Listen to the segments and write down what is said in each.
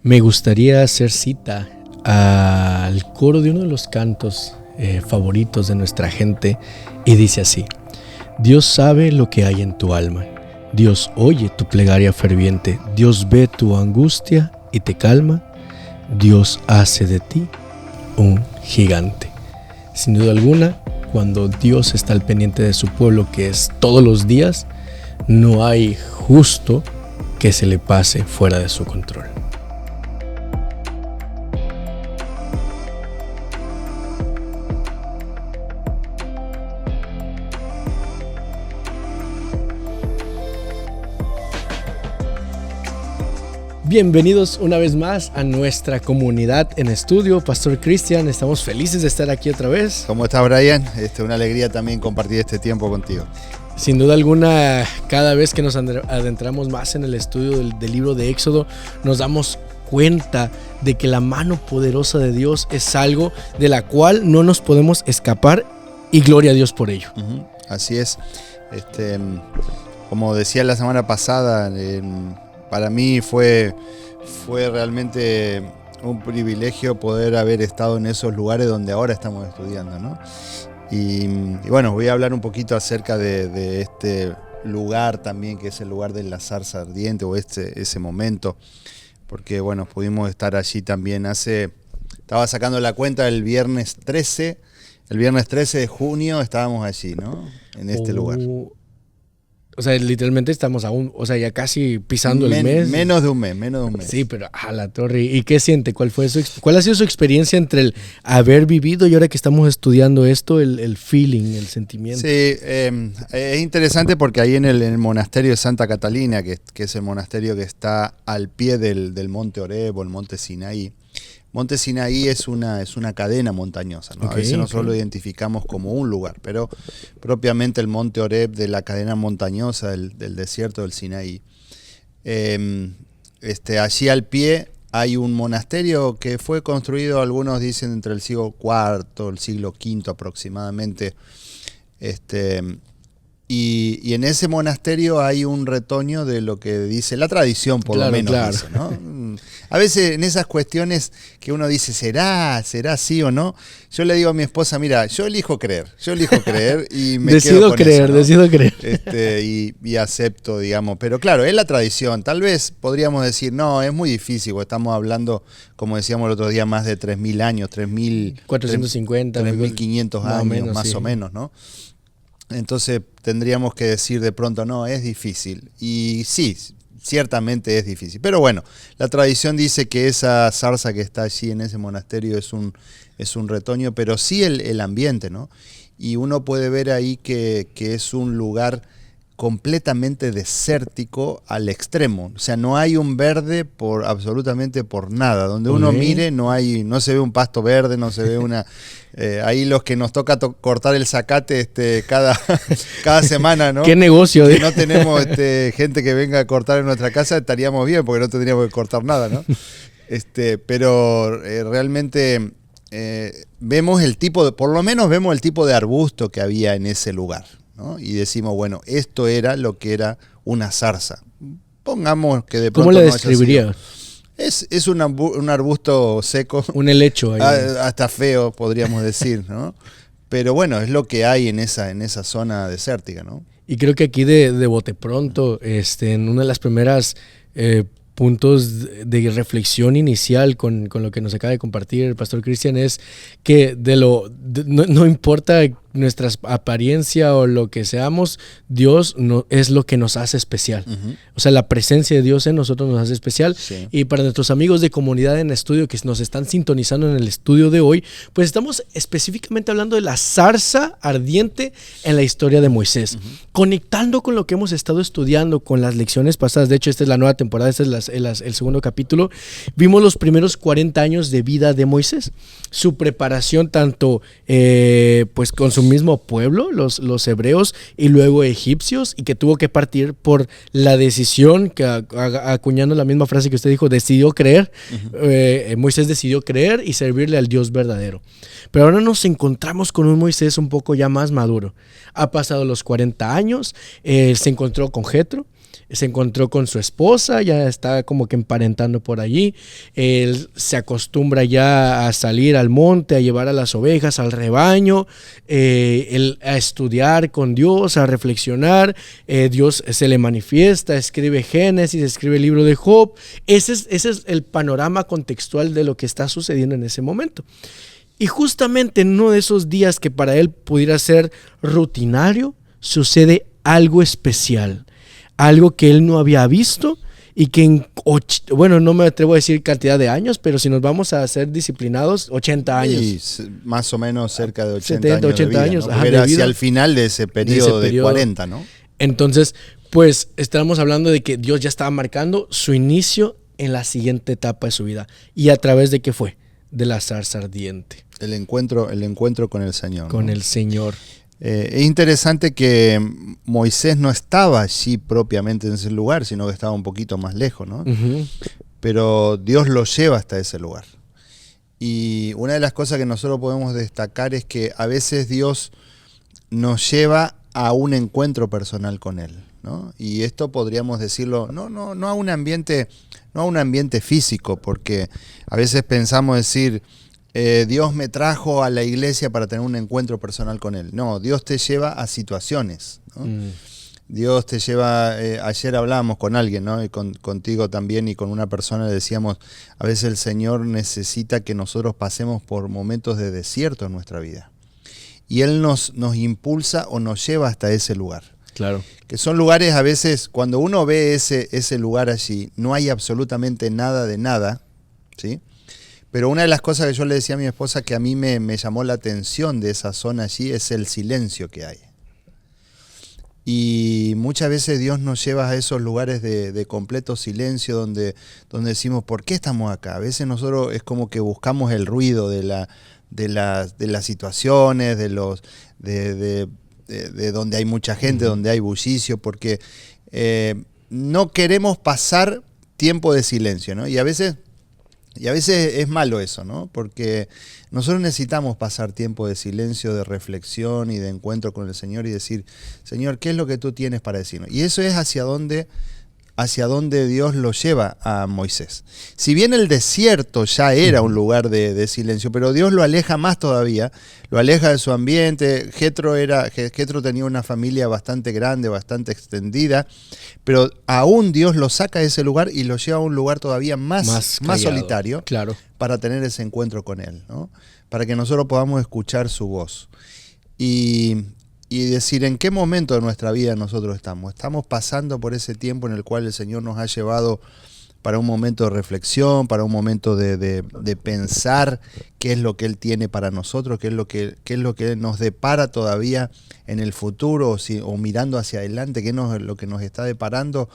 Me gustaría hacer cita al coro de uno de los cantos favoritos de nuestra gente y dice así: Dios sabe lo que hay en tu alma, Dios oye tu plegaria ferviente, Dios ve tu angustia y te calma, Dios hace de ti un gigante. Sin duda alguna, cuando Dios está al pendiente de su pueblo, que es todos los días, no hay justo que se le pase fuera de su control. Bienvenidos una vez más a nuestra comunidad en estudio. Pastor Cristian, estamos felices de estar aquí otra vez. ¿Cómo estás, Brian? Una alegría también compartir este tiempo contigo. Sin duda alguna, cada vez que nos adentramos más en el estudio del libro de Éxodo, nos damos cuenta de que la mano poderosa de Dios es algo de la cual no nos podemos escapar, y gloria a Dios por ello. Así es. Como decía la semana pasada, para mí fue realmente un privilegio poder haber estado en esos lugares donde ahora estamos estudiando, ¿no? Y bueno, voy a hablar un poquito acerca de este lugar también, que es el lugar de la zarza ardiente, o ese momento, porque bueno, pudimos estar allí también estaba sacando la cuenta el viernes 13 de junio estábamos allí, ¿no? En este lugar. O sea, literalmente estamos aún, ya casi pisando el mes. Menos de un mes. Sí, pero a la torre. ¿Y qué siente? ¿Cuál ha sido su experiencia entre el haber vivido y ahora que estamos estudiando esto, el feeling, el sentimiento? Sí, es interesante porque ahí en el monasterio de Santa Catalina, que es el monasterio que está al pie del monte Oreb o el monte Sinaí. Monte Sinaí es una cadena montañosa, ¿no? A veces nosotros lo identificamos como un lugar, pero propiamente el monte Oreb de la cadena montañosa del desierto del Sinaí. Allí al pie hay un monasterio que fue construido, algunos dicen, entre el siglo IV, el siglo V aproximadamente. Y en ese monasterio hay un retoño de lo que dice la tradición, por lo menos. Claro. Dice, ¿no? A veces en esas cuestiones que uno dice, ¿será sí o no? Yo le digo a mi esposa, mira, yo elijo creer y me decido quedo con eso, ¿no? Decido creer. Y acepto, digamos. Pero claro, es la tradición. Tal vez podríamos decir, no, es muy difícil, porque estamos hablando, como decíamos el otro día, más de 3.000 años, 450, 3.500 años, más o menos, ¿no? Entonces tendríamos que decir de pronto, no, es difícil. Y sí, ciertamente es difícil. Pero bueno, la tradición dice que esa zarza que está allí en ese monasterio es un retoño, pero sí el ambiente, ¿no? Y uno puede ver ahí que es un lugar completamente desértico al extremo. O sea, no hay un verde absolutamente por nada. Donde uno mire no se ve un pasto verde, no se ve ahí los que nos toca cortar el zacate cada semana, ¿no? ¿Qué negocio? Si no tenemos gente que venga a cortar en nuestra casa, estaríamos bien, porque no tendríamos que cortar nada, ¿no? Pero realmente vemos por lo menos vemos el tipo de arbusto que había en ese lugar, ¿no? Y decimos, bueno, esto era lo que era una zarza. Pongamos que de pronto. ¿Cómo la describiría? Es un arbusto seco. Un helecho ahí. Hasta feo, podríamos decir, ¿no? Pero bueno, es lo que hay en esa zona desértica, ¿no? Y creo que aquí de bote pronto, en una de las primeras puntos de reflexión inicial con lo que nos acaba de compartir el pastor Cristian, es que no importa nuestra apariencia o lo que seamos, Dios es lo que nos hace especial. Uh-huh. O sea, la presencia de Dios en nosotros nos hace especial. Sí. Y para nuestros amigos de Comunidad en Estudio que nos están sintonizando en el estudio de hoy, pues estamos específicamente hablando de la zarza ardiente en la historia de Moisés. Uh-huh. Conectando con lo que hemos estado estudiando con las lecciones pasadas. De hecho, esta es la nueva temporada, este es el segundo capítulo. Vimos los primeros 40 años de vida de Moisés. Su preparación tanto pues con su mismo pueblo, los hebreos, y luego egipcios, y que tuvo que partir por la decisión, que acuñando la misma frase que usted dijo, decidió creer. Uh-huh. Moisés decidió creer y servirle al Dios verdadero. Pero ahora nos encontramos con un Moisés un poco ya más maduro. Ha pasado los 40 años, se encontró con Jetro, se encontró con su esposa, ya está como que emparentando por allí. Él se acostumbra ya a salir al monte, a llevar a las ovejas, al rebaño, a estudiar con Dios, a reflexionar. Dios se le manifiesta, escribe Génesis, escribe el libro de Job. Ese es el panorama contextual de lo que está sucediendo en ese momento. Y justamente en uno de esos días que para él pudiera ser rutinario, sucede algo especial, algo que él no había visto y que no me atrevo a decir cantidad de años, pero si nos vamos a ser disciplinados, 80 años. Sí, más o menos cerca de 80 70, años 80 de vida, años, ¿no? ajá, Era de vida, hacia el final de ese periodo de 40, ¿no? Entonces, pues estamos hablando de que Dios ya estaba marcando su inicio en la siguiente etapa de su vida. ¿Y a través de qué fue? De la zarza ardiente. El encuentro con el Señor. Con ¿no? el Señor. Es interesante que Moisés no estaba allí propiamente en ese lugar, sino que estaba un poquito más lejos, ¿no? Uh-huh. Pero Dios lo lleva hasta ese lugar. Y una de las cosas que nosotros podemos destacar es que a veces Dios nos lleva a un encuentro personal con Él, ¿no? Y esto podríamos decirlo, no a un ambiente físico, porque a veces pensamos decir, Dios me trajo a la iglesia para tener un encuentro personal con Él. No, Dios te lleva a situaciones, ¿no? Dios te lleva, ayer hablábamos con alguien, ¿no? Y contigo también y con una persona le decíamos, a veces el Señor necesita que nosotros pasemos por momentos de desierto en nuestra vida. Y Él nos impulsa o nos lleva hasta ese lugar. Claro. Que son lugares a veces, cuando uno ve ese lugar allí, no hay absolutamente nada de nada, ¿sí? Pero una de las cosas que yo le decía a mi esposa que a mí me llamó la atención de esa zona allí es el silencio que hay. Y muchas veces Dios nos lleva a esos lugares de completo silencio donde decimos, ¿por qué estamos acá? A veces nosotros es como que buscamos el ruido de las situaciones, de donde hay mucha gente, donde hay bullicio, porque no queremos pasar tiempo de silencio, ¿no? Y a veces es malo eso, ¿no? Porque nosotros necesitamos pasar tiempo de silencio, de reflexión y de encuentro con el Señor y decir, Señor, ¿qué es lo que tú tienes para decirnos? Y eso es hacia dónde Dios lo lleva a Moisés. Si bien el desierto ya era un lugar de silencio, pero Dios lo aleja más todavía, lo aleja de su ambiente. Jethro tenía una familia bastante grande, bastante extendida, pero aún Dios lo saca de ese lugar y lo lleva a un lugar todavía más solitario, claro, para tener ese encuentro con Él, ¿no? Para que nosotros podamos escuchar su voz. Y decir en qué momento de nuestra vida nosotros estamos. Estamos pasando por ese tiempo en el cual el Señor nos ha llevado para un momento de reflexión, para un momento de pensar qué es lo que Él tiene para nosotros, qué es lo que nos depara todavía en el futuro, o mirando hacia adelante, qué es lo que nos está deparando.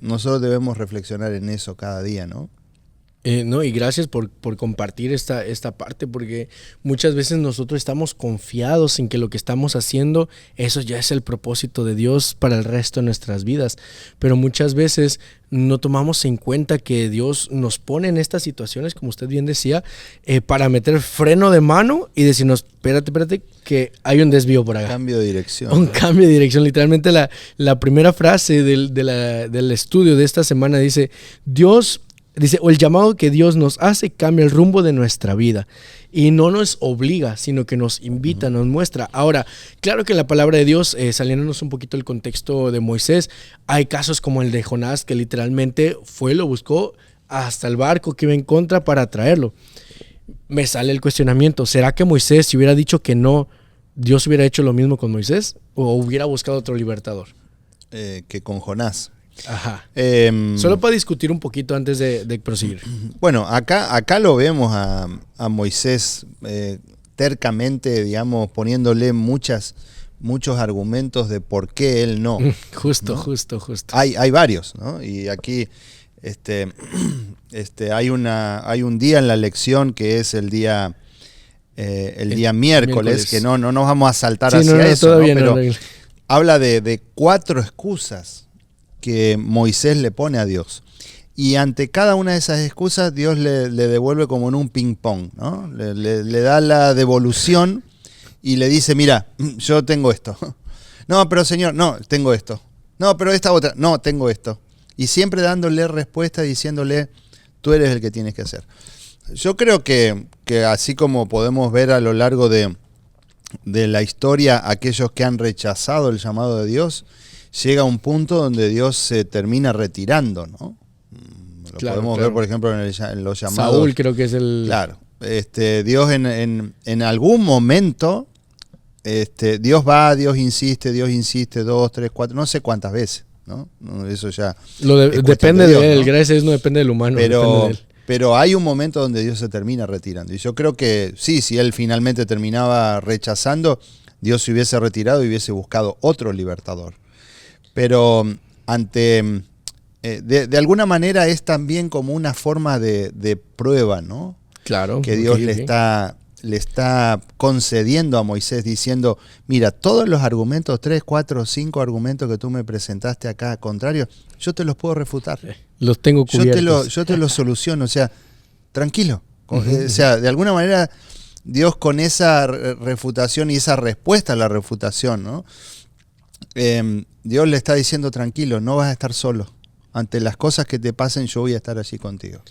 Nosotros debemos reflexionar en eso cada día, ¿no? Y gracias por compartir esta parte, porque muchas veces nosotros estamos confiados en que lo que estamos haciendo, eso ya es el propósito de Dios para el resto de nuestras vidas, pero muchas veces no tomamos en cuenta que Dios nos pone en estas situaciones, como usted bien decía, para meter freno de mano y decirnos, espérate, que hay un desvío por acá. Cambio de dirección. Un cambio de dirección. Literalmente la primera frase del estudio de esta semana dice, o el llamado que Dios nos hace cambia el rumbo de nuestra vida y no nos obliga, sino que nos invita, nos muestra. Ahora, claro que la palabra de Dios, saliéndonos un poquito del contexto de Moisés, hay casos como el de Jonás, que literalmente lo buscó hasta el barco que iba en contra para traerlo. Me sale el cuestionamiento, ¿será que Moisés, si hubiera dicho que no, Dios hubiera hecho lo mismo con Moisés o hubiera buscado otro libertador? Que con Jonás. Ajá. Solo para discutir un poquito antes de proseguir. Bueno, acá lo vemos a Moisés tercamente, digamos, poniéndole muchos argumentos de por qué él no. Justo, ¿no? justo. Hay varios, ¿no? Y aquí hay un día en la lección que es el día miércoles, que no nos vamos a saltar hacia eso, ¿no? Pero habla de 4 excusas que Moisés le pone a Dios. Y ante cada una de esas excusas, Dios le devuelve como en un ping-pong, ¿no? Le da la devolución y le dice, mira, yo tengo esto. No, pero Señor, no, tengo esto. No, pero esta otra. No, tengo esto. Y siempre dándole respuesta, diciéndole, tú eres el que tienes que hacer. Yo creo que así como podemos ver a lo largo de la historia, aquellos que han rechazado el llamado de Dios, llega un punto donde Dios se termina retirando, ¿no? Lo podemos ver, por ejemplo, en los llamados. Saúl creo que es el... Claro. Dios en algún momento, Dios va, Dios insiste, 2, 3, 4, no sé cuántas veces, ¿no? Eso ya... depende de él, ¿no? Gracias a Dios no depende del humano. Pero hay un momento donde Dios se termina retirando. Y yo creo que sí, si él finalmente terminaba rechazando, Dios se hubiese retirado y hubiese buscado otro libertador. Pero de alguna manera es también como una forma de prueba, ¿no? Claro. Que Dios le está concediendo a Moisés diciendo, mira, todos los argumentos, 3, 4, 5 argumentos que tú me presentaste acá contrarios, yo te los puedo refutar. Los tengo cubiertos. Yo te los soluciono, o sea, tranquilo. O sea, de alguna manera Dios con esa refutación y esa respuesta a la refutación, ¿no? Dios le está diciendo, tranquilo, no vas a estar solo. Ante las cosas que te pasen, yo voy a estar allí contigo.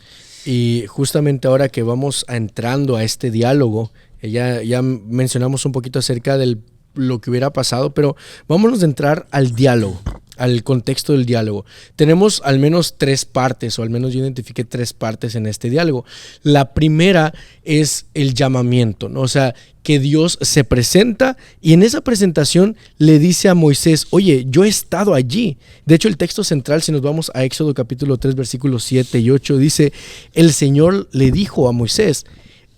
Y justamente ahora que vamos entrando a este diálogo, ya mencionamos un poquito acerca de lo que hubiera pasado, pero vámonos a entrar al diálogo, al contexto del diálogo. Tenemos al menos 3 partes, o al menos yo identifiqué 3 partes en este diálogo. La primera es el llamamiento, ¿no? O sea, que Dios se presenta y en esa presentación le dice a Moisés, oye, yo he estado allí. De hecho, el texto central, si nos vamos a Éxodo capítulo 3, versículos 7 y 8, dice, el Señor le dijo a Moisés,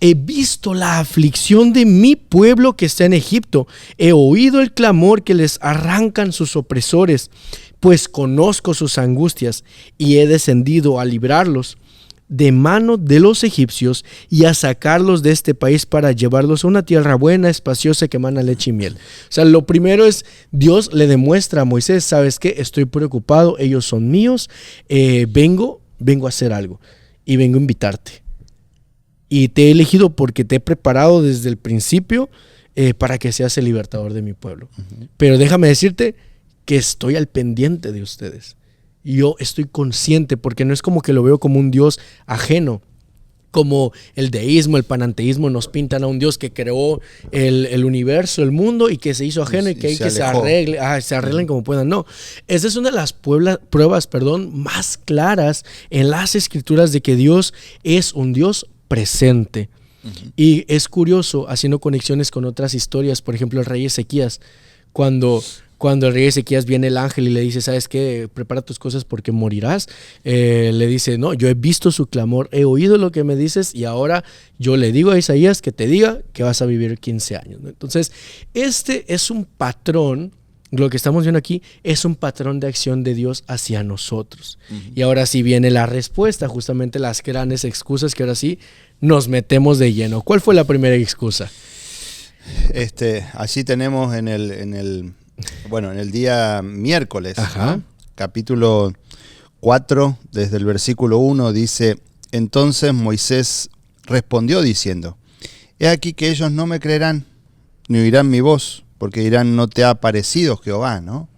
he visto la aflicción de mi pueblo que está en Egipto. He oído el clamor que les arrancan sus opresores, pues conozco sus angustias y he descendido a librarlos de mano de los egipcios y a sacarlos de este país para llevarlos a una tierra buena, espaciosa, que emana leche y miel. O sea, lo primero es, Dios le demuestra a Moisés, ¿sabes qué? Estoy preocupado, ellos son míos, vengo a hacer algo y vengo a invitarte. Y te he elegido porque te he preparado desde el principio para que seas el libertador de mi pueblo. Pero déjame decirte que estoy al pendiente de ustedes. Yo estoy consciente porque no es como que lo veo como un Dios ajeno. Como el deísmo, el pananteísmo nos pintan a un Dios que creó el universo, el mundo y que se hizo ajeno y que hay que se arreglen como puedan. No, esa es una de las pruebas más claras en las Escrituras de que Dios es un Dios presente. Y es curioso, haciendo conexiones con otras historias, por ejemplo el rey Ezequías, cuando el rey Ezequías viene el ángel y le dice, ¿sabes qué? Prepara tus cosas porque morirás. Le dice, no, yo he visto su clamor, he oído lo que me dices y ahora yo le digo a Isaías que te diga que vas a vivir 15 años. Entonces, este es un patrón, lo que estamos viendo aquí es un patrón de acción de Dios hacia nosotros. Y ahora sí viene la respuesta, justamente las grandes excusas que ahora sí nos metemos de lleno. ¿Cuál fue la primera excusa? Allí tenemos en el día miércoles, ¿no? Capítulo 4, desde el versículo 1, dice, entonces Moisés respondió diciendo, he aquí que ellos no me creerán, ni oirán mi voz, porque dirán, no te ha parecido Jehová, ¿no?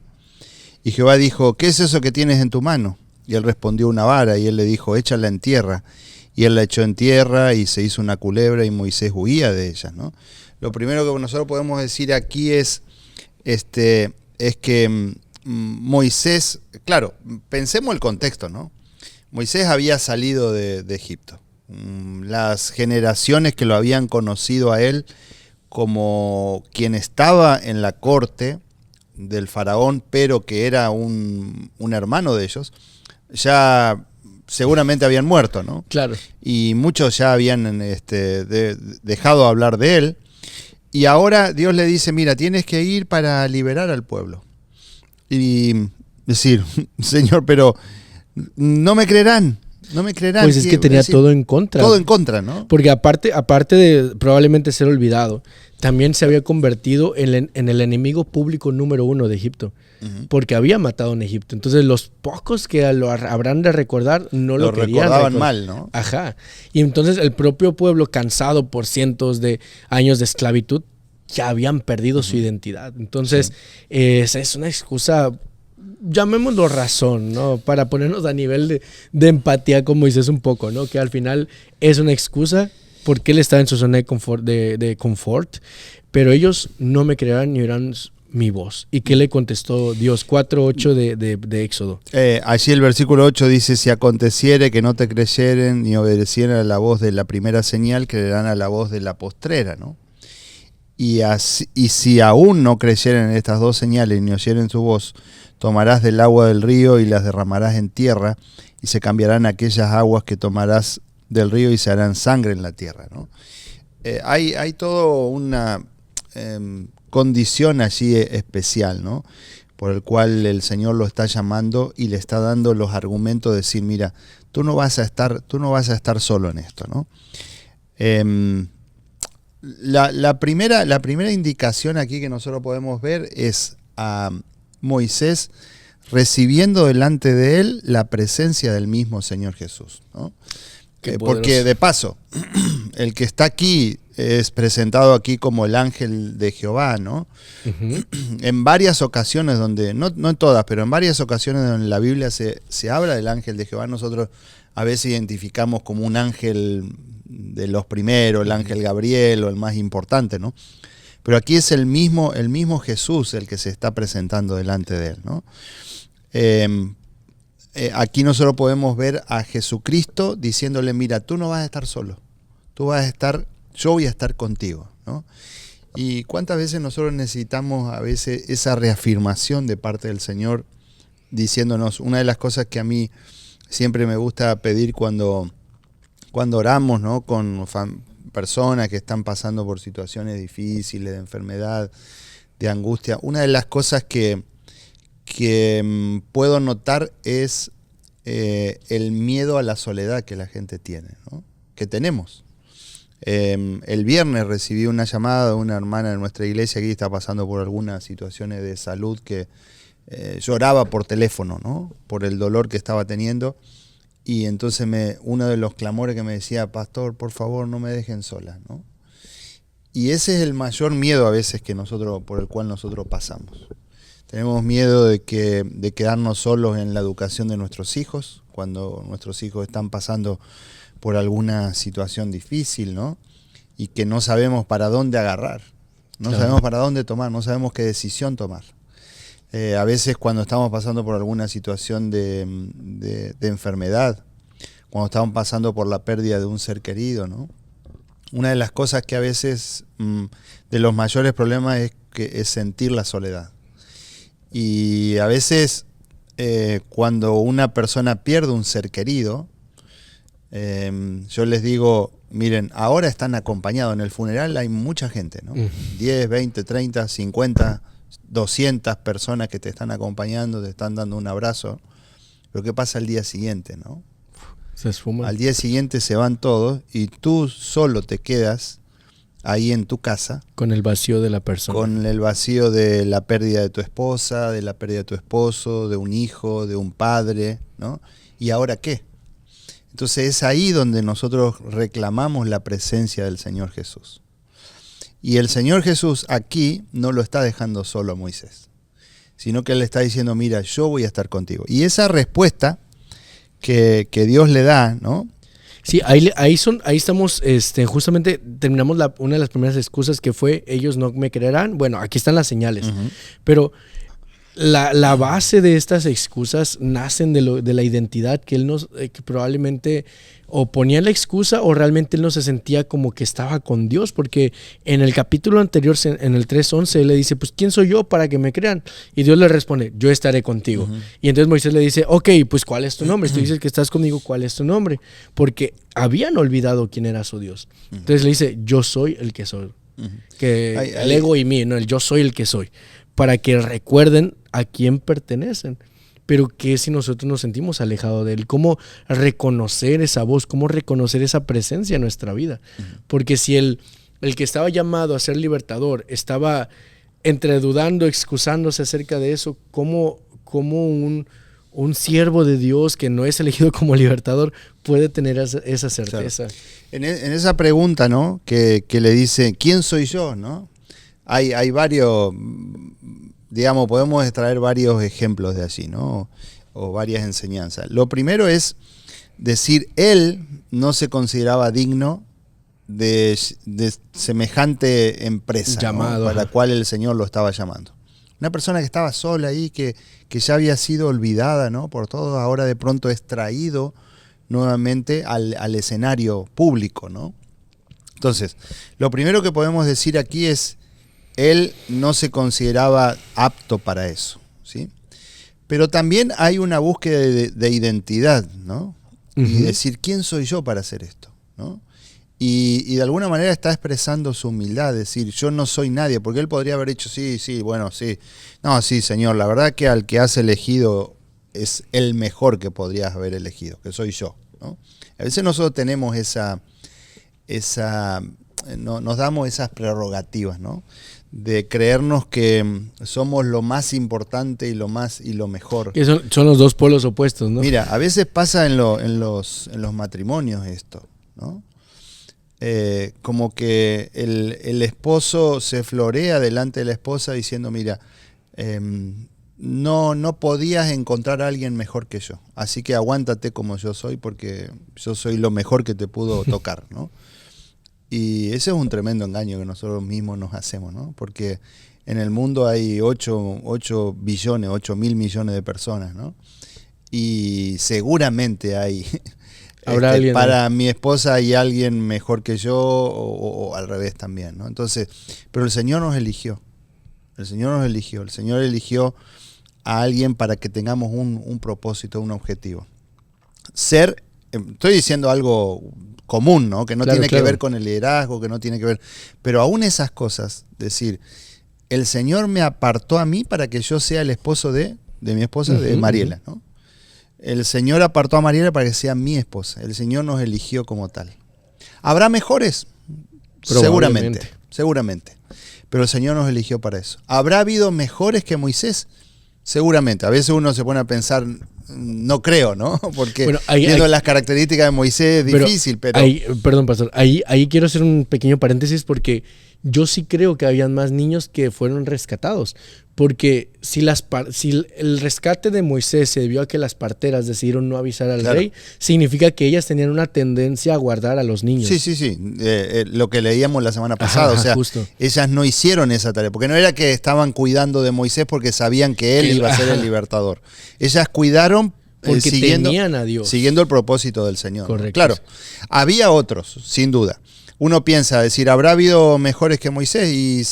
Y Jehová dijo, ¿qué es eso que tienes en tu mano? Y él respondió, una vara, y él le dijo, échala en tierra. Y él la echó en tierra y se hizo una culebra y Moisés huía de ella, ¿no? Lo primero que nosotros podemos decir aquí es que Moisés, claro, pensemos el contexto, ¿no? Moisés había salido de Egipto. Las generaciones que lo habían conocido a él como quien estaba en la corte del faraón, pero que era un hermano de ellos, ya seguramente habían muerto, ¿no? Claro. Y muchos ya habían dejado de hablar de él. Y ahora Dios le dice, mira, tienes que ir para liberar al pueblo. Y decir, Señor, pero no me creerán. No me creerán. Pues es que tenía todo en contra. Todo en contra, ¿no? Porque aparte de probablemente ser olvidado, también se había convertido en el enemigo público número 1 de Egipto. Porque había matado en Egipto. Entonces los pocos que lo habrán de recordar no lo querían recordaban mal, ¿no? Ajá. Y entonces el propio pueblo, cansado por cientos de años de esclavitud, ya habían perdido su identidad. Entonces es una excusa llamémoslo razón, ¿no? Para ponernos a nivel de empatía con Moisés un poco, ¿no? Que al final es una excusa porque él estaba en su zona de confort, pero ellos no me creerán ni oirán mi voz. ¿Y qué le contestó Dios? 4:8 de Éxodo. Allí el versículo 8 dice: si aconteciere que no te creyeren ni obedecieren a la voz de la primera señal, creerán a la voz de la postrera, ¿no? Y si aún no creyeren en estas dos señales ni oyeren su voz, tomarás del agua del río y las derramarás en tierra, y se cambiarán aquellas aguas que tomarás del río y se harán sangre en la tierra, ¿no? Hay todo una condición allí especial, ¿no? Por el cual el Señor lo está llamando y le está dando los argumentos de decir: mira, tú no vas a estar solo en esto, ¿no? La primera indicación aquí que nosotros podemos ver es a Moisés recibiendo delante de él la presencia del mismo Señor Jesús, ¿no? Porque de paso, el que está aquí es presentado aquí como el ángel de Jehová, ¿no? Uh-huh. En varias ocasiones donde, no en todas, pero en varias ocasiones donde en la Biblia se habla del ángel de Jehová, nosotros a veces identificamos como un ángel de los primeros, el ángel Gabriel o el más importante, ¿no? Pero aquí es el mismo Jesús el que se está presentando delante de él, ¿no? Aquí nosotros podemos ver a Jesucristo diciéndole: mira, tú no vas a estar solo, yo voy a estar contigo, ¿no? Y cuántas veces nosotros necesitamos a veces esa reafirmación de parte del Señor, diciéndonos. Una de las cosas que a mí siempre me gusta pedir cuando oramos, ¿no? Con personas que están pasando por situaciones difíciles, de enfermedad, de angustia, una de las cosas que puedo notar es el miedo a la soledad que la gente tiene, ¿no? Que tenemos. El viernes recibí una llamada de una hermana de nuestra iglesia que está pasando por algunas situaciones de salud, que lloraba por teléfono, ¿no? Por el dolor que estaba teniendo. Y entonces uno de los clamores que me decía: pastor, por favor, no me dejen sola, ¿no? Y ese es el mayor miedo a veces por el cual nosotros pasamos. Tenemos miedo de quedarnos solos en la educación de nuestros hijos, cuando nuestros hijos están pasando por alguna situación difícil, ¿no? Y que no sabemos para dónde agarrar, sabemos para dónde tomar, no sabemos qué decisión tomar. A veces cuando estamos pasando por alguna situación de enfermedad, cuando estamos pasando por la pérdida de un ser querido, ¿no? Una de las cosas que a veces, de los mayores problemas es sentir la soledad. Y a veces cuando una persona pierde un ser querido, yo les digo: miren, ahora están acompañados. En el funeral hay mucha gente, ¿no? 10, 20, 30, 50, 200 personas que te están acompañando, te están dando un abrazo. Pero ¿qué pasa al día siguiente, no? Se esfuma. Al día siguiente se van todos y tú solo te quedas ahí en tu casa. Con el vacío de la persona. Con el vacío de la pérdida de tu esposa, de la pérdida de tu esposo, de un hijo, de un padre, ¿no? ¿Y ahora qué? Entonces es ahí donde nosotros reclamamos la presencia del Señor Jesús. Y el Señor Jesús aquí no lo está dejando solo a Moisés, sino que Él le está diciendo: mira, yo voy a estar contigo. Y esa respuesta que Dios le da, ¿no? Sí, ahí estamos, justamente terminamos una de las primeras excusas, que fue: ellos no me creerán. Bueno, aquí están las señales. Uh-huh. Pero la base de estas excusas nacen de la identidad que él que probablemente o ponía la excusa, o realmente él no se sentía como que estaba con Dios, porque en el capítulo anterior, en el 3:11, él le dice: pues ¿quién soy yo para que me crean? Y Dios le responde: yo estaré contigo. Uh-huh. Y entonces Moisés le dice: ok, pues ¿cuál es tu nombre? Tú dices que estás conmigo, ¿cuál es tu nombre? Porque habían olvidado quién era su Dios. Uh-huh. Entonces le dice: yo soy el que soy. Uh-huh. Que el ego y mí, no, el yo soy el que soy, para que recuerden a quién pertenecen. Pero ¿qué si nosotros nos sentimos alejados de Él? ¿Cómo reconocer esa voz? ¿Cómo reconocer esa presencia en nuestra vida? Uh-huh. Porque si el que estaba llamado a ser libertador estaba entre dudando, excusándose acerca de eso, ¿cómo un siervo de Dios que no es elegido como libertador puede tener esa certeza? Claro. En esa pregunta, ¿no? Que le dice: ¿quién soy yo? ¿No? Hay varios digamos, podemos extraer varios ejemplos de allí, ¿no? O varias enseñanzas. Lo primero es decir, él no se consideraba digno de semejante empresa, llamado, ¿no? Para la cual el Señor lo estaba llamando. Una persona que estaba sola ahí, que ya había sido olvidada, ¿no? Por todo, ahora de pronto es traído nuevamente al escenario público, ¿no? Entonces, lo primero que podemos decir aquí es, él no se consideraba apto para eso, ¿sí? Pero también hay una búsqueda de identidad, ¿no? Uh-huh. Y decir, ¿quién soy yo para hacer esto? ¿No? Y de alguna manera está expresando su humildad, decir, yo no soy nadie, porque él podría haber dicho, sí, bueno, sí. No, sí, Señor, la verdad que al que has elegido es el mejor que podrías haber elegido, que soy yo, ¿no? A veces nosotros tenemos nos damos esas prerrogativas, ¿no? De creernos que somos lo más importante y lo mejor. Que son los dos polos opuestos, ¿no? Mira, a veces pasa en los matrimonios esto, ¿no? Como que el esposo se florea delante de la esposa diciendo, mira, no podías encontrar a alguien mejor que yo, así que aguántate como yo soy porque yo soy lo mejor que te pudo tocar, ¿no? Y ese es un tremendo engaño que nosotros mismos nos hacemos, ¿no? Porque en el mundo hay 8 mil millones de personas, ¿no? Y seguramente hay... ¿Habrá alguien para mi esposa hay alguien mejor que yo o al revés también, ¿no? Entonces, pero el Señor nos eligió. El Señor eligió a alguien para que tengamos un propósito, un objetivo. Estoy diciendo algo común, ¿no? Que no tiene que ver con el liderazgo, que no tiene que ver... Pero aún esas cosas, decir, el Señor me apartó a mí para que yo sea el esposo de mi esposa, de Mariela, ¿no? El Señor apartó a Mariela para que sea mi esposa. El Señor nos eligió como tal. ¿Habrá mejores? Seguramente. Pero el Señor nos eligió para eso. ¿Habrá habido mejores que Moisés? Seguramente. A veces uno se pone a pensar, no creo, ¿no? Porque viendo las características de Moisés es difícil, pero... Perdón, pastor. Ahí quiero hacer un pequeño paréntesis porque yo sí creo que habían más niños que fueron rescatados. Porque si el rescate de Moisés se debió a que las parteras decidieron no avisar al rey, significa que ellas tenían una tendencia a guardar a los niños. Sí. Lo que leíamos la semana pasada. Justo. Ellas no hicieron esa tarea. Porque no era que estaban cuidando de Moisés porque sabían que él iba a ser el libertador. Ellas cuidaron porque tenían a Dios. Siguiendo el propósito del Señor. Correcto. Claro, había otros, sin duda. Uno piensa, decir, ¿habrá habido mejores que Moisés? Y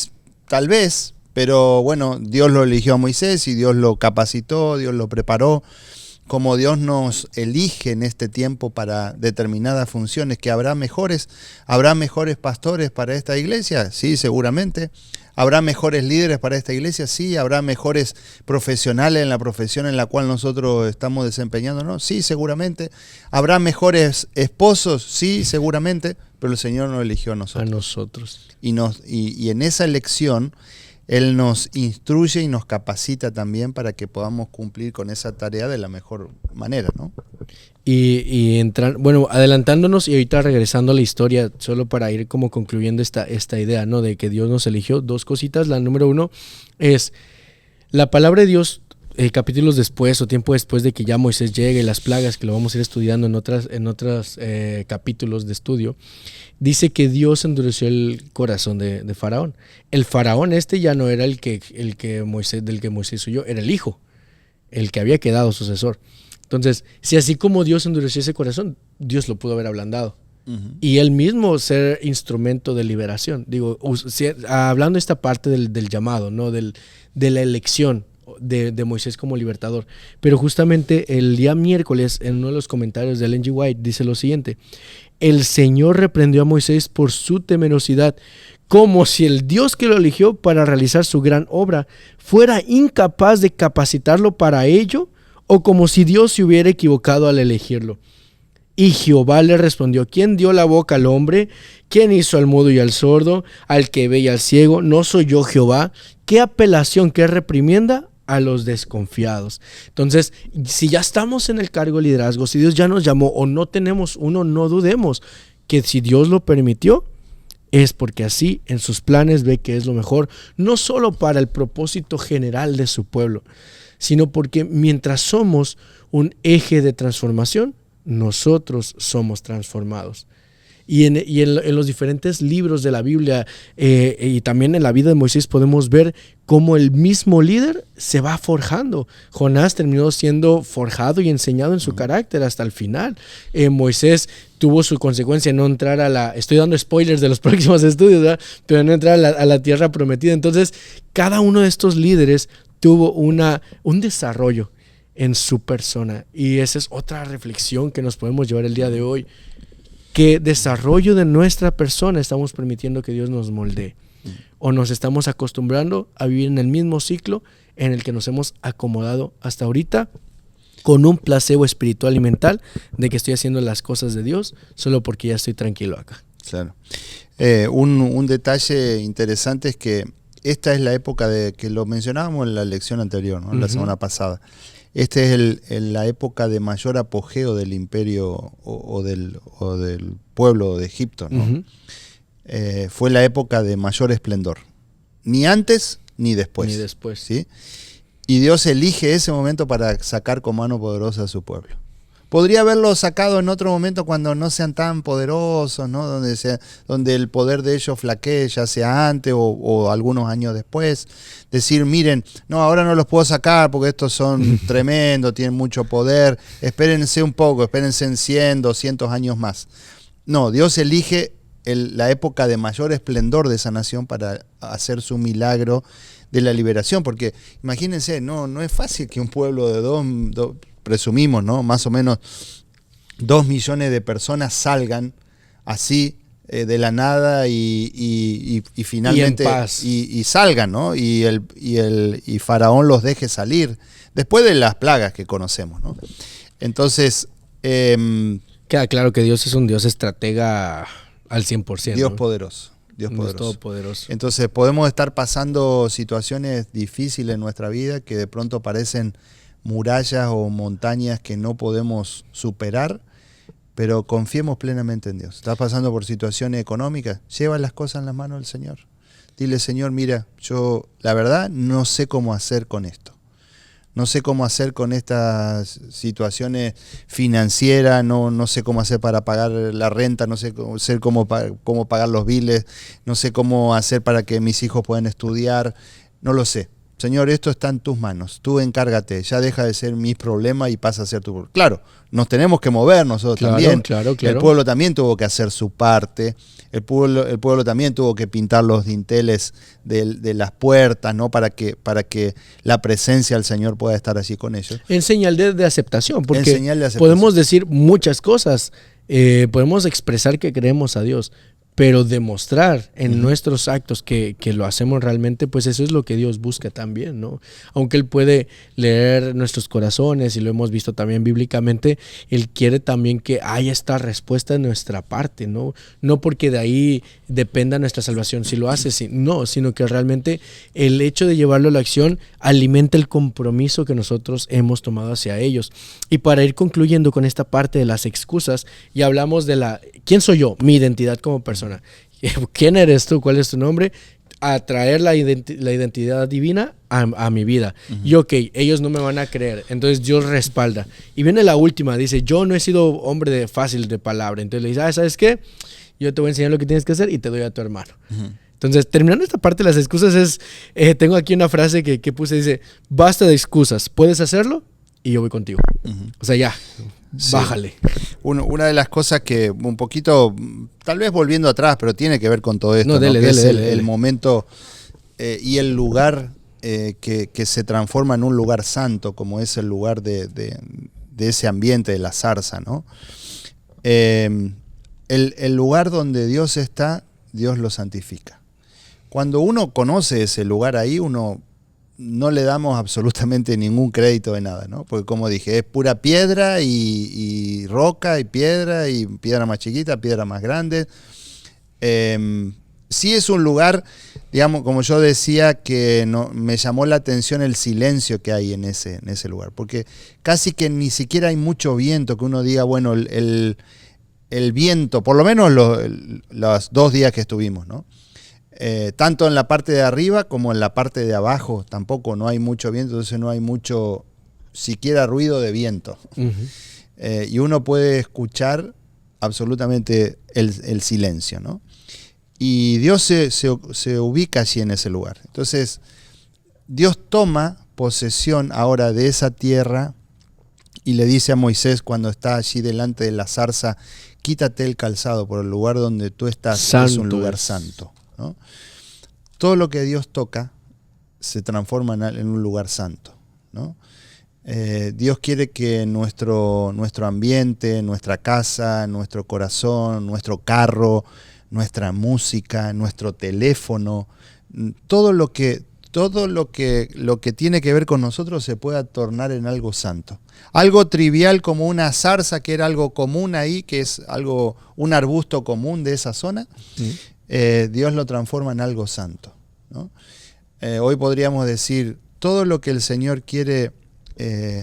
tal vez... Pero bueno, Dios lo eligió a Moisés y Dios lo capacitó, Dios lo preparó. Como Dios nos elige en este tiempo para determinadas funciones, que habrá mejores pastores para esta iglesia, sí, seguramente. ¿Habrá mejores líderes para esta iglesia? Sí. ¿Habrá mejores profesionales en la profesión en la cual nosotros estamos desempeñándonos? Sí, seguramente. ¿Habrá mejores esposos? Sí, seguramente. Pero el Señor nos eligió a nosotros. Y en esa elección... Él nos instruye y nos capacita también para que podamos cumplir con esa tarea de la mejor manera, ¿no? Adelantándonos y ahorita regresando a la historia, solo para ir como concluyendo esta idea, ¿no? De que Dios nos eligió. Dos cositas. La número uno es la palabra de Dios, capítulos después o tiempo después de que ya Moisés llegue y las plagas, que lo vamos a ir estudiando en otros capítulos de estudio, dice que Dios endureció el corazón de Faraón. El Faraón ya no era del que Moisés huyó, era el hijo, el que había quedado sucesor. Entonces, si así como Dios endureció ese corazón, Dios lo pudo haber ablandado. Uh-huh. Y él mismo ser instrumento de liberación. Digo, hablando de esta parte del llamado, ¿no? De la elección de Moisés como libertador. Pero justamente el día miércoles, en uno de los comentarios de Ellen G. White, dice lo siguiente: el Señor reprendió a Moisés por su temerosidad, como si el Dios que lo eligió para realizar su gran obra fuera incapaz de capacitarlo para ello, o como si Dios se hubiera equivocado al elegirlo. Y Jehová le respondió: ¿quién dio la boca al hombre? ¿Quién hizo al mudo y al sordo, al que ve y al ciego? ¿No soy yo Jehová? ¿Qué apelación, qué reprimienda a los desconfiados? Entonces, si ya estamos en el cargo de liderazgo, si Dios ya nos llamó o no tenemos uno, no dudemos que si Dios lo permitió, es porque así en sus planes ve que es lo mejor, no solo para el propósito general de su pueblo, sino porque mientras somos un eje de transformación, nosotros somos transformados. Y en los diferentes libros de la Biblia y también en la vida de Moisés podemos ver cómo el mismo líder se va forjando. Jonás terminó siendo forjado y enseñado en su carácter hasta el final. Moisés tuvo su consecuencia en no entrar a la... Estoy dando spoilers de los próximos estudios, ¿verdad? Pero no entrar a la tierra prometida. Entonces, cada uno de estos líderes tuvo un desarrollo en su persona. Y esa es otra reflexión que nos podemos llevar el día de hoy. ¿Qué desarrollo de nuestra persona estamos permitiendo que Dios nos moldee? ¿O nos estamos acostumbrando a vivir en el mismo ciclo en el que nos hemos acomodado hasta ahorita con un placebo espiritual y mental de que estoy haciendo las cosas de Dios solo porque ya estoy tranquilo acá? Claro. Un detalle interesante es que esta es la época de que lo mencionábamos en la lección anterior, ¿no? La semana pasada. Esta es la época de mayor apogeo del imperio o del pueblo de Egipto, ¿no? Fue la época de mayor esplendor. Ni antes ni después. Ni después. ¿Sí? Y Dios elige ese momento para sacar con mano poderosa a su pueblo. Podría haberlo sacado en otro momento cuando no sean tan poderosos, ¿no? Donde el poder de ellos flaquee, ya sea antes o algunos años después. Decir, miren, no, ahora no los puedo sacar porque estos son tremendos, tienen mucho poder. Espérense un poco, espérense en 100, 200 años más. No, Dios elige la época de mayor esplendor de esa nación para hacer su milagro de la liberación. Porque imagínense, no es fácil que un pueblo de presumimos, ¿no? Más o menos 2 millones de personas salgan así de la nada y finalmente y en paz. Y salgan, ¿no? Y Faraón los deje salir después de las plagas que conocemos, ¿no? Entonces queda claro que Dios es un Dios estratega al 100%. Dios ¿no? poderoso. Dios poderoso. Todopoderoso. Entonces podemos estar pasando situaciones difíciles en nuestra vida que de pronto parecen murallas o montañas que no podemos superar, pero confiemos plenamente en Dios. ¿Estás pasando por situaciones económicas? Lleva las cosas en las manos del Señor. Dile, Señor, mira, yo la verdad no sé cómo hacer con esto. No sé cómo hacer con estas situaciones financieras, no sé cómo hacer para pagar la renta, no sé cómo pagar los biles, no sé cómo hacer para que mis hijos puedan estudiar, no lo sé. Señor, esto está en tus manos, tú encárgate, ya deja de ser mi problema y pasa a ser tu problema. Claro, nos tenemos que mover nosotros también. Claro. El pueblo también tuvo que hacer su parte, el pueblo también tuvo que pintar los dinteles de las puertas, ¿no? Para que la presencia del Señor pueda estar allí con ellos. En señal de aceptación, porque señal de aceptación. Podemos decir muchas cosas, podemos expresar que creemos a Dios, pero demostrar en nuestros actos que lo hacemos realmente, pues eso es lo que Dios busca también, ¿no? Aunque Él puede leer nuestros corazones y lo hemos visto también bíblicamente, Él quiere también que haya esta respuesta de nuestra parte, ¿no? No porque de ahí dependa nuestra salvación si lo hace, no, sino que realmente el hecho de llevarlo a la acción alimenta el compromiso que nosotros hemos tomado hacia ellos. Y para ir concluyendo con esta parte de las excusas, ya hablamos de ¿quién soy yo? Mi identidad como persona. ¿Quién eres tú? ¿Cuál es tu nombre? Atraer la identidad divina a mi vida. Y ellos no me van a creer, entonces Dios respalda. Y viene la última, dice, yo no he sido hombre fácil de palabra. Entonces le dice, ¿sabes qué? Yo te voy a enseñar lo que tienes que hacer y te doy a tu hermano. Entonces, terminando esta parte de las excusas, tengo aquí una frase que puse, dice, basta de excusas, ¿puedes hacerlo? Y yo voy contigo. O sea, ya, bájale. Una de las cosas que un poquito, tal vez volviendo atrás, pero tiene que ver con todo esto, dele, que es dele. el momento y el lugar que se transforma en un lugar santo, como es el lugar de ese ambiente de la zarza, ¿no? El lugar donde Dios está, Dios lo santifica. Cuando uno conoce ese lugar ahí, uno no le damos absolutamente ningún crédito de nada, ¿no? Porque como dije, es pura piedra y roca y piedra más chiquita, piedra más grande. Sí es un lugar, digamos, como yo decía, que me llamó la atención el silencio que hay en ese lugar, porque casi que ni siquiera hay mucho viento que uno diga, bueno, el viento, por lo menos los 2 días que estuvimos, ¿no? Tanto en la parte de arriba como en la parte de abajo, tampoco no hay mucho viento, entonces no hay mucho, siquiera ruido de viento. Y uno puede escuchar absolutamente el silencio, ¿no? Y Dios se ubica allí en ese lugar. Entonces, Dios toma posesión ahora de esa tierra y le dice a Moisés cuando está allí delante de la zarza, quítate el calzado, por el lugar donde tú estás santo es un lugar santo, ¿no? Todo lo que Dios toca se transforma en un lugar santo, ¿no? Dios quiere que nuestro ambiente, nuestra casa, nuestro corazón, nuestro carro, nuestra música, nuestro teléfono, todo lo que tiene que ver con nosotros se pueda tornar en algo santo. Algo trivial como una zarza, que era algo común ahí, que es un arbusto común de esa zona, Dios lo transforma en algo santo, ¿no? Hoy podríamos decir, todo lo que el Señor quiere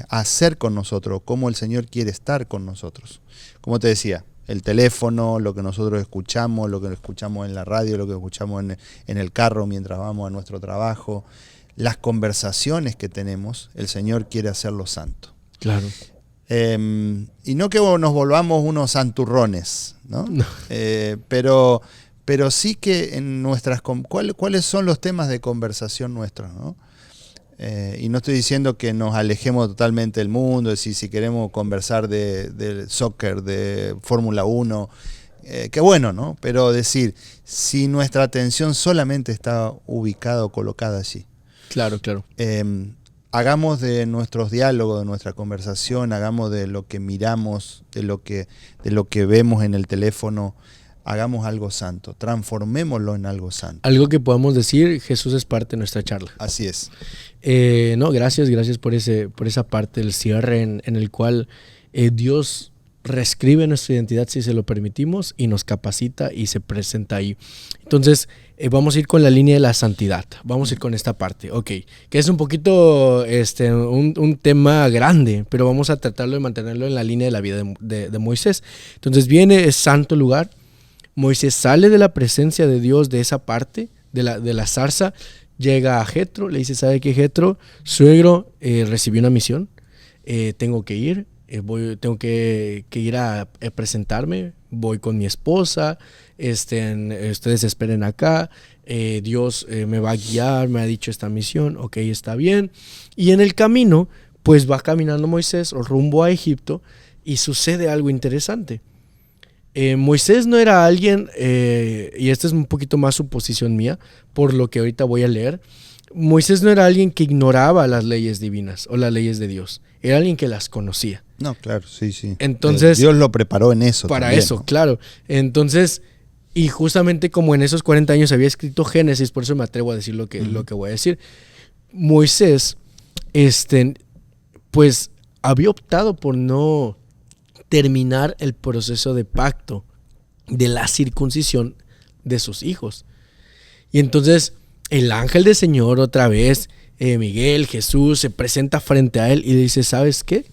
hacer con nosotros, cómo el Señor quiere estar con nosotros. Como te decía, el teléfono, lo que nosotros escuchamos, lo que escuchamos en la radio, lo que escuchamos en el carro mientras vamos a nuestro trabajo, las conversaciones que tenemos, el Señor quiere hacerlo santo. Claro. Y no que nos volvamos unos santurrones, ¿no? No. Pero sí que en nuestras... ¿Cuáles son los temas de conversación nuestros, ¿no? Y no estoy diciendo que nos alejemos totalmente del mundo, es decir, si queremos conversar de soccer, de Fórmula 1, qué bueno, ¿no? Pero decir, si nuestra atención solamente está ubicada o colocada allí. Claro, claro. Hagamos de nuestros diálogos, de nuestra conversación, hagamos de lo que miramos, de lo que vemos en el teléfono, hagamos algo santo, transformémoslo en algo santo. Algo que podamos decir, Jesús es parte de nuestra charla. Así es. No, gracias por esa parte del cierre en el cual Dios reescribe nuestra identidad si se lo permitimos y nos capacita y se presenta ahí. Entonces, vamos a ir con la línea de la santidad. Vamos a ir con esta parte, ok, que es un poquito un tema grande, pero vamos a tratarlo de mantenerlo en la línea de la vida de Moisés. Entonces viene santo lugar. Moisés sale de la presencia de Dios, de esa parte, de la zarza, llega a Jetro, le dice, ¿sabe qué, Jetro? Suegro, recibí una misión, tengo que ir, tengo que ir a presentarme, voy con mi esposa, ustedes esperen acá, Dios me va a guiar, me ha dicho esta misión, ok, está bien. Y en el camino, pues va caminando Moisés rumbo a Egipto y sucede algo interesante. Moisés no era alguien, y esta es un poquito más suposición mía, por lo que ahorita voy a leer. Moisés no era alguien que ignoraba las leyes divinas o las leyes de Dios, era alguien que las conocía. No, claro, sí. Entonces, Dios lo preparó en eso. Para también, eso, ¿no? Claro. Entonces, y justamente como en esos 40 años había escrito Génesis, por eso me atrevo a decir lo que voy a decir. Moisés, pues había optado por no terminar el proceso de pacto de la circuncisión de sus hijos. Y entonces el ángel del Señor otra vez, Miguel, Jesús, se presenta frente a él y le dice, ¿sabes qué?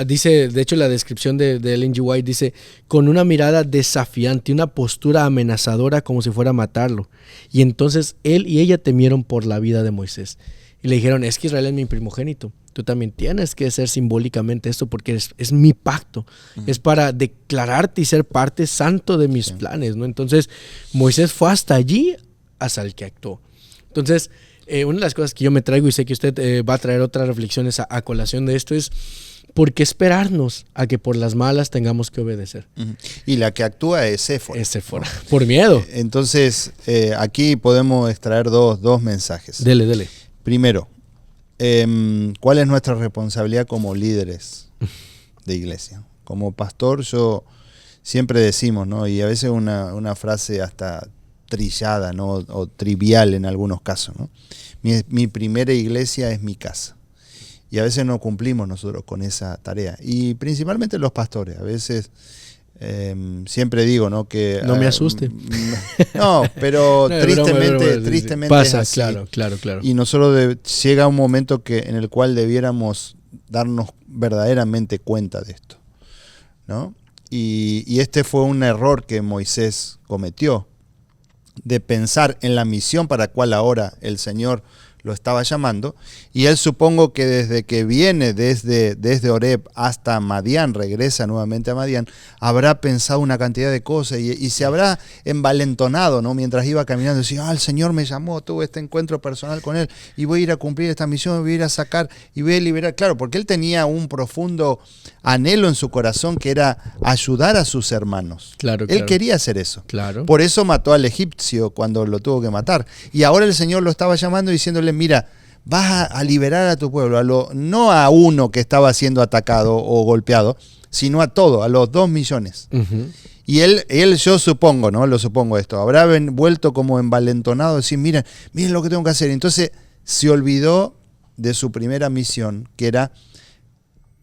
Dice, de hecho la descripción de Ellen G. White dice, con una mirada desafiante, una postura amenazadora como si fuera a matarlo. Y entonces él y ella temieron por la vida de Moisés. Y le dijeron, es que Israel es mi primogénito. Tú también tienes que hacer simbólicamente esto porque es mi pacto. Es para declararte y ser parte santo de mis planes, ¿no? Entonces, Moisés fue hasta allí, hasta el que actuó. Entonces, una de las cosas que yo me traigo y sé que usted va a traer otras reflexiones a colación de esto es ¿por qué esperarnos a que por las malas tengamos que obedecer? Y la que actúa es Séfora. Es Séfora, por miedo. Entonces, aquí podemos extraer dos mensajes. Dele. Primero, ¿cuál es nuestra responsabilidad como líderes de iglesia? Como pastor, yo siempre decimos, ¿no? Y a veces una frase hasta trillada, ¿no? O trivial en algunos casos, ¿no? Mi primera iglesia es mi casa. Y a veces no cumplimos nosotros con esa tarea. Y principalmente los pastores. A veces siempre digo, ¿no? Que no me asuste. No, pero no, tristemente pasa, es así. Claro. Y nosotros llega un momento en el cual debiéramos darnos verdaderamente cuenta de esto, ¿no? Y este fue un error que Moisés cometió, de pensar en la misión para la cual ahora el Señor lo estaba llamando, y él, supongo que desde que viene desde Horeb hasta Madián, regresa nuevamente a Madián, habrá pensado una cantidad de cosas y se habrá envalentonado, ¿no? Mientras iba caminando, decía, el Señor me llamó, tuve este encuentro personal con Él y voy a ir a cumplir esta misión, voy a ir a sacar y voy a liberar. Claro, porque él tenía un profundo anhelo en su corazón que era ayudar a sus hermanos. Claro, él quería hacer eso. Claro. Por eso mató al egipcio cuando lo tuvo que matar. Y ahora el Señor lo estaba llamando diciéndole, mira, vas a liberar a tu pueblo, no a uno que estaba siendo atacado o golpeado, sino a todo, a los 2 millones. Uh-huh. Y él, yo supongo, ¿no? Lo supongo esto, habrá vuelto como envalentonado, decir, miren lo que tengo que hacer. Entonces se olvidó de su primera misión, que era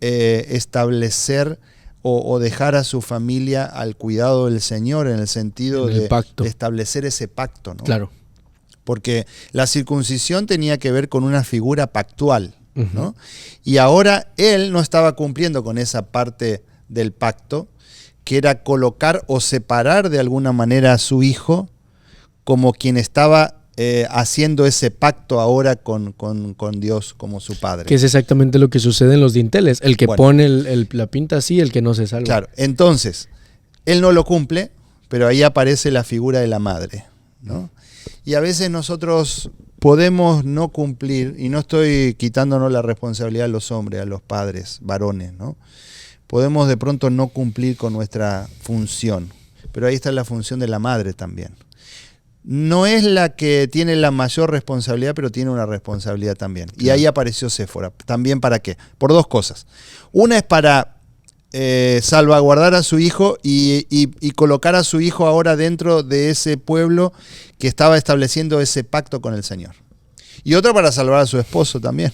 establecer o dejar a su familia al cuidado del Señor, en el sentido de establecer ese pacto, ¿no? Claro. Porque la circuncisión tenía que ver con una figura pactual, ¿no? Y ahora él no estaba cumpliendo con esa parte del pacto, que era colocar o separar de alguna manera a su hijo como quien estaba haciendo ese pacto ahora con Dios como su padre. Que es exactamente lo que sucede en los dinteles. El que pone la pinta así, el que no se salva. Claro, entonces, él no lo cumple, pero ahí aparece la figura de la madre, ¿no? Y a veces nosotros podemos no cumplir, y no estoy quitándonos la responsabilidad a los hombres, a los padres, varones, ¿no? Podemos de pronto no cumplir con nuestra función, pero ahí está la función de la madre también. No es la que tiene la mayor responsabilidad, pero tiene una responsabilidad también. Claro. Y ahí apareció Séfora. ¿También para qué? Por 2 cosas. Una es para salvaguardar a su hijo y colocar a su hijo ahora dentro de ese pueblo que estaba estableciendo ese pacto con el Señor. Y otra para salvar a su esposo también.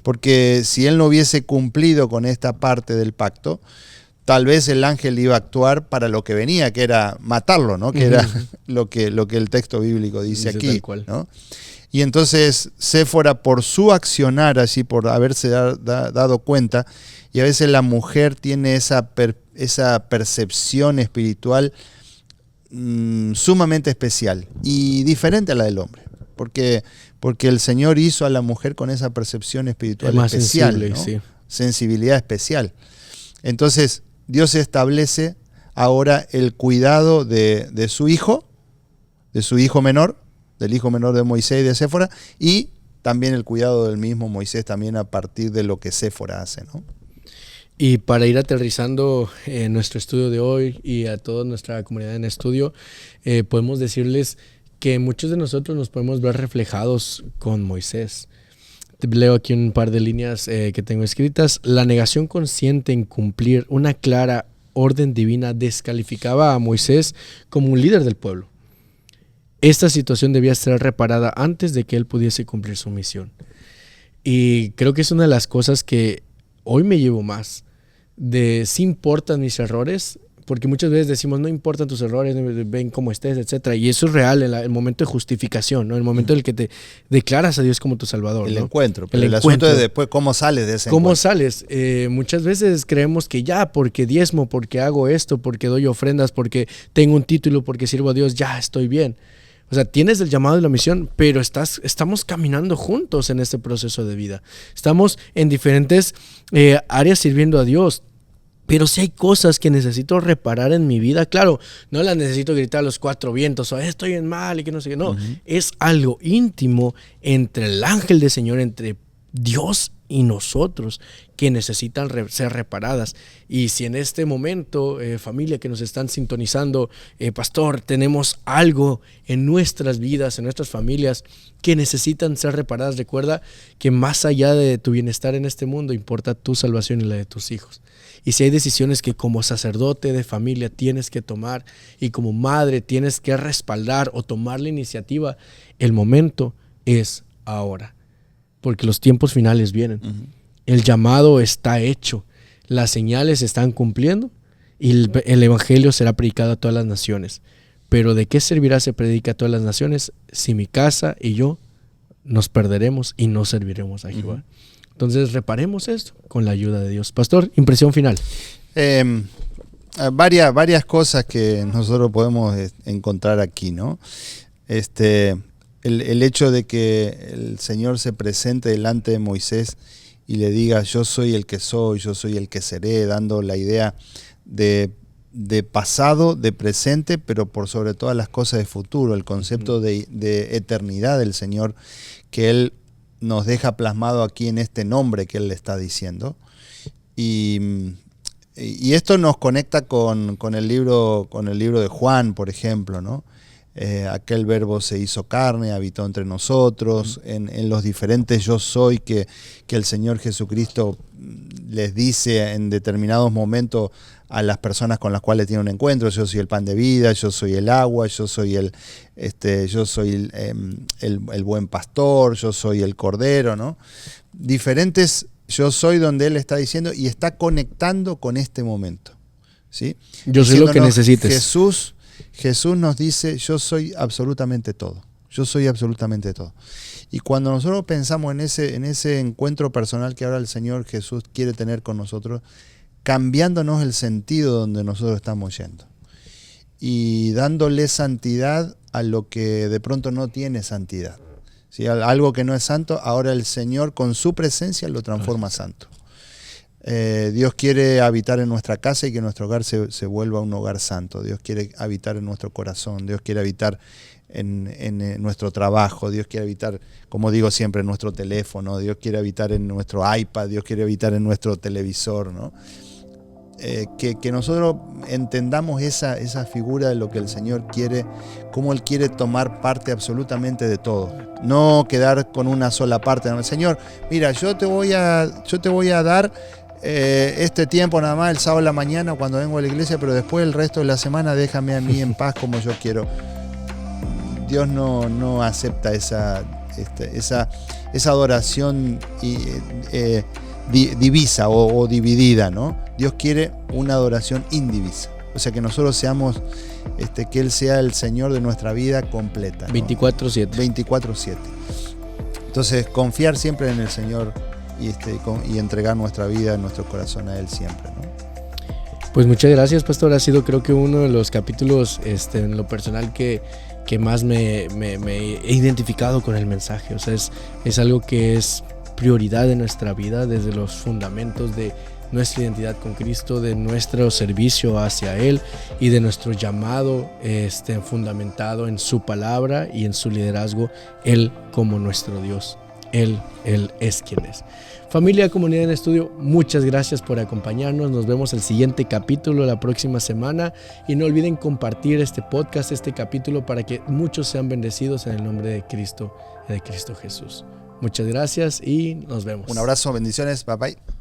Porque si él no hubiese cumplido con esta parte del pacto, tal vez el ángel iba a actuar para lo que venía, que era matarlo, ¿no? Que era lo que el texto bíblico dice aquí, tal cual, ¿no? Y entonces Séfora, por su accionar así, por haberse dado cuenta, y a veces la mujer tiene esa percepción espiritual sumamente especial y diferente a la del hombre, porque el Señor hizo a la mujer con esa percepción espiritual más especial, sensible, ¿no? Sí. Sensibilidad especial. Entonces Dios establece ahora el cuidado de su hijo menor, del hijo menor de Moisés y de Séfora, y también el cuidado del mismo Moisés también a partir de lo que Séfora hace, ¿no? Y para ir aterrizando en nuestro estudio de hoy y a toda nuestra comunidad en estudio, podemos decirles que muchos de nosotros nos podemos ver reflejados con Moisés. Leo aquí un par de líneas que tengo escritas. La negación consciente en cumplir una clara orden divina descalificaba a Moisés como un líder del pueblo. Esta situación debía ser reparada antes de que él pudiese cumplir su misión. Y creo que es una de las cosas que hoy me llevo más, de sí importan mis errores, porque muchas veces decimos no importan tus errores, ven cómo estés, etc. Y eso es real en el momento de justificación, ¿no? El momento en el que te declaras a Dios como tu Salvador. El ¿no? encuentro, pero el asunto es después cómo sales de ese encuentro. ¿Cómo sales? Muchas veces creemos que ya, porque diezmo, porque hago esto, porque doy ofrendas, porque tengo un título, porque sirvo a Dios, ya estoy bien. O sea, tienes el llamado de la misión, pero estamos caminando juntos en este proceso de vida. Estamos en diferentes áreas sirviendo a Dios. Pero si hay cosas que necesito reparar en mi vida, claro, no las necesito gritar a los 4 vientos, o estoy en mal y que no sé qué. No, es algo íntimo entre el ángel del Señor, entre Dios y nosotros, que necesitan ser reparadas. Y si en este momento, familia que nos están sintonizando, pastor, tenemos algo en nuestras vidas, en nuestras familias, que necesitan ser reparadas, recuerda que más allá de tu bienestar en este mundo, importa tu salvación y la de tus hijos. Y si hay decisiones que como sacerdote de familia tienes que tomar y como madre tienes que respaldar o tomar la iniciativa, el momento es ahora. Porque los tiempos finales vienen. El llamado está hecho. Las señales se están cumpliendo y el evangelio será predicado a todas las naciones. Pero ¿de qué servirá se predica a todas las naciones si mi casa y yo nos perderemos y no serviremos a Jehová? Entonces reparemos esto con la ayuda de Dios. Pastor, impresión final. varias cosas que nosotros podemos encontrar aquí, ¿no? El hecho de que el Señor se presente delante de Moisés y le diga, yo soy el que soy, yo soy el que seré, dando la idea de pasado, de presente, pero por sobre todas las cosas de futuro, el concepto de eternidad del Señor que Él nos deja plasmado aquí en este nombre que Él le está diciendo. Y esto nos conecta con el libro de Juan, por ejemplo, ¿no? Aquel verbo se hizo carne, habitó entre nosotros, en los diferentes yo soy que el Señor Jesucristo les dice en determinados momentos a las personas con las cuales tiene un encuentro. Yo soy el pan de vida, yo soy el agua, yo soy el buen pastor, yo soy el cordero, ¿no? Diferentes yo soy donde Él está diciendo y está conectando con este momento, ¿sí? Yo soy lo que necesites. Jesús nos dice, yo soy absolutamente todo. Yo soy absolutamente todo. Y cuando nosotros pensamos en ese encuentro personal que ahora el Señor Jesús quiere tener con nosotros, cambiándonos el sentido donde nosotros estamos yendo y dándole santidad a lo que de pronto no tiene santidad. ¿Sí? Algo que no es santo, ahora el Señor con su presencia lo transforma santo. Dios quiere habitar en nuestra casa y que nuestro hogar se vuelva un hogar santo. Dios quiere habitar en nuestro corazón, Dios quiere habitar en nuestro trabajo, Dios quiere habitar, como digo siempre, en nuestro teléfono, Dios quiere habitar en nuestro iPad, Dios quiere habitar en nuestro televisor, ¿no? Que nosotros entendamos esa figura de lo que el Señor quiere, cómo Él quiere tomar parte absolutamente de todo, no quedar con una sola parte. No, Señor, mira, yo te voy a dar este tiempo nada más, el sábado de la mañana cuando vengo a la iglesia, pero después el resto de la semana déjame a mí en paz como yo quiero. Dios no acepta esa adoración divisa o dividida, ¿no? Dios quiere una adoración indivisa. O sea, que nosotros seamos, que Él sea el Señor de nuestra vida completa, ¿no? 24/7. 24/7. Entonces, confiar siempre en el Señor y entregar nuestra vida, nuestro corazón a Él siempre, ¿no? Pues muchas gracias, pastor. Ha sido, creo que uno de los capítulos en lo personal que más me he identificado con el mensaje. O sea, es algo que es prioridad de nuestra vida, desde los fundamentos de nuestra identidad con Cristo, de nuestro servicio hacia Él y de nuestro llamado fundamentado en su palabra y en su liderazgo, Él como nuestro Dios. Él es quien es. Familia, comunidad en estudio, muchas gracias por acompañarnos. Nos vemos el siguiente capítulo la próxima semana y no olviden compartir este podcast, este capítulo, para que muchos sean bendecidos en el nombre de Cristo Jesús. Muchas gracias y nos vemos. Un abrazo, bendiciones, bye bye.